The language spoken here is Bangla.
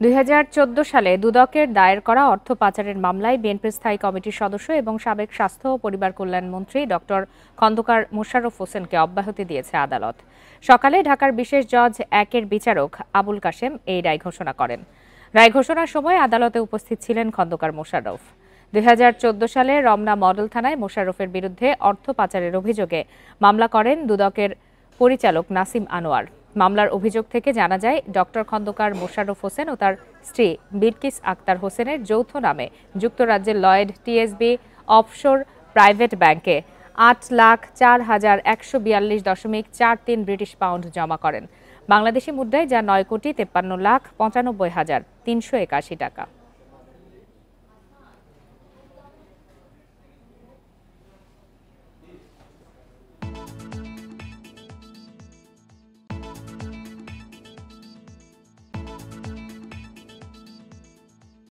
২০১৪ সালে দুদকের দায়ের করা অর্থ পাচারের মামলায় বিএনপির স্থায়ী কমিটির সদস্য এবং সাবেক স্বাস্থ্য ও পরিবার কল্যাণ মন্ত্রী ডক্টর খন্দকার মোশাররফ হোসেনকে অব্যাহতি দিয়েছে আদালত। সকালে ঢাকার বিশেষ জজ ১-এর বিচারক আবুল কাশেম এই রায় ঘোষণা করেন। রায় ঘোষণার সময় আদালতে উপস্থিত ছিলেন খন্দকার মোশাররফ। ২০১৪ সালে রমনা মডেল থানায় মোশাররফের বিরুদ্ধে অর্থ পাচারের অভিযোগে মামলা করেন দুদকের পরিচালক নাসিম আনোয়ার। মামলার অভিযোগ থেকে জানা যায়, ডক্টর খন্দকার মোশাররফ হোসেন ও তার স্ত্রী বিলকিস আক্তার হোসেনের যৌথ নামে যুক্তরাজ্যের লয়েড টিএসবি অফশোর প্রাইভেট ব্যাংকে ৮,০৪,১৪২.৪৩ ব্রিটিশ পাউন্ড জমা করেন। বাংলাদেশি মুদ্রায় যা ৯,৫৩,৯৫,৩৮১ টাকা।